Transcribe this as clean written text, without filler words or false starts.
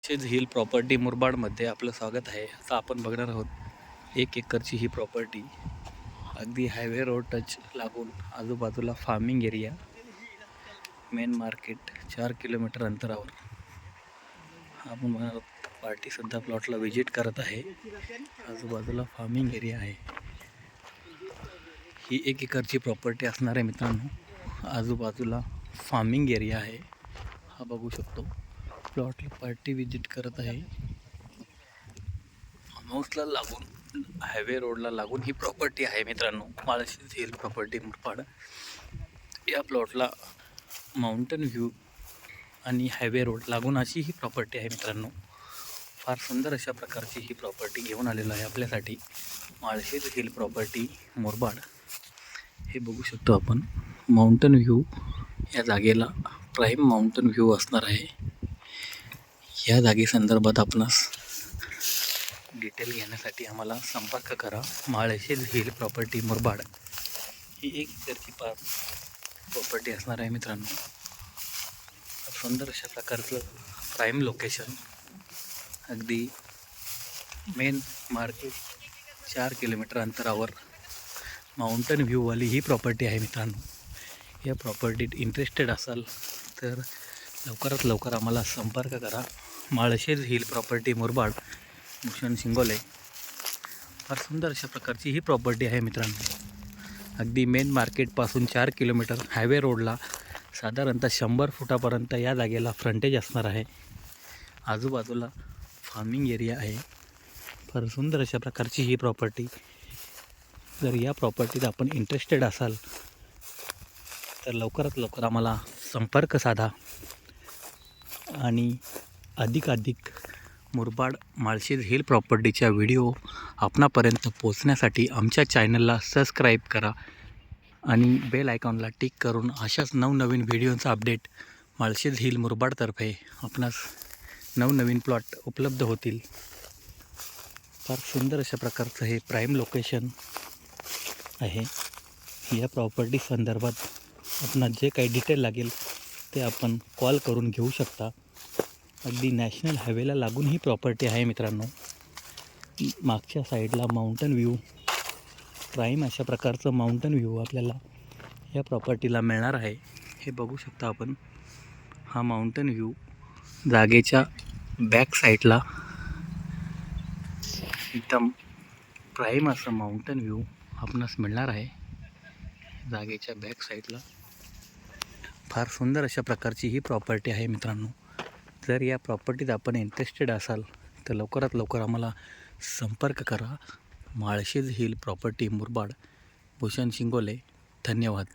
शेज hill property मुरबाडमध्ये आपलं स्वागत आहे. आता आपण बघणार आहोत 1 एकरची ही प्रॉपर्टी. अगदी हायवे रोड टच लागून आजूबाजूला farming area, main market 4 kilometre अंतरावर. आपण बघणार आहोत पार्टीसुद्धा प्लॉटला व्हिजिट करत आहे. आजूबाजूला फार्मिंग एरिया आहे. ही 1 एकरची प्रॉपर्टी असणार आहे मित्रांनो. आजूबाजूला फार्मिंग एरिया आहे. हा बघू शकतो. प्लॉटला पार्टी विजिट करत आहे. हाऊसला लागून हायवे रोडला लागून ही प्रॉपर्टी आहे मित्रांनो. Malshej hill property Murbad. या प्लॉटला माउंटन व्ह्यू आणि हायवे रोड लागून अशी ही प्रॉपर्टी आहे मित्रांनो. फार सुंदर अशा प्रकारची ही प्रॉपर्टी घेऊन आलेलो आहे आपल्यासाठी. Malshej hill property Murbad. हे बघू शकतो आपण. माउंटन व्ह्यू या जागेला प्राईम माउंटन व्ह्यू असणार आहे. या जागेसंदर्भात आपणास डिटेल घेण्यासाठी आम्हाला संपर्क करा. माळशेज हिल प्रॉपर्टी मुरबाड ही 1 एकरची प्रॉपर्टी असणार आहे मित्रांनो. सुंदर अशा प्रकारचं प्राईम लोकेशन, अगदी मेन मार्केट 4 किलोमीटर अंतरावर माउंटन व्ह्यूवाली ही प्रॉपर्टी आहे मित्रांनो. या प्रॉपर्टीत इंटरेस्टेड असाल तर लवकरात लवकर आम्हाला संपर्क करा. Malshej hill property Murbad, Bhushan Shingole. फार सुंदर अशा प्रकारची ही प्रॉपर्टी आहे मित्रांनो. अगदी मेन मार्केटपासून 4 किलोमीटर हायवे रोडला साधारणतः 100 फुटापर्यंत या जागेला फ्रंटेज असणार आहे. आजूबाजूला फार्मिंग एरिया आहे. फार सुंदर अशा प्रकारची ही प्रॉपर्टी. जर या प्रॉपर्टीत आपण इंटरेस्टेड असाल तर लवकरात लवकर आम्हाला संपर्क साधा आणि अधिकाधिक मुरबाड माळशेज हिल प्रॉपर्टीच्या व्हिडिओ आपणापर्यंत पोचण्यासाठी आमच्या चॅनलला सबस्क्राईब करा आणि बेल आयकॉनला टिक करून अशाच नवनवीन व्हिडिओचा अपडेट माळशेज हिल मुरबाडतर्फे आपणास नवनवीन प्लॉट उपलब्ध होतील. फार सुंदर अशा प्रकारचं हे प्राईम लोकेशन आहे. या प्रॉपर्टी संदर्भात आपणास जे काही डिटेल लागेल ते आपण कॉल करून घेऊ शकता. अगदी नॅशनल हायवेला लागून ही प्रॉपर्टी आहे मित्रांनो. मागच्या साईडला माउंटन व्ह्यू, प्राईम अशा प्रकारचं माउंटन व्ह्यू आपल्याला या प्रॉपर्टीला मिळणार आहे. हे बघू शकता आपण. हा माउंटन व्ह्यू जागेच्या बॅक साईडला एकदम प्राईम असं माउंटन व्ह्यू आपणास मिळणार आहे. जागेच्या बॅक साईडला फार सुंदर अशा प्रकारची ही प्रॉपर्टी आहे मित्रांनो. जर या प्रॉपर्टीत आपण इंटरेस्टेड असाल तर लवकरात लवकर आम्हाला संपर्क करा. Malshej hill property Murbad, Bhushan Shingole. धन्यवाद.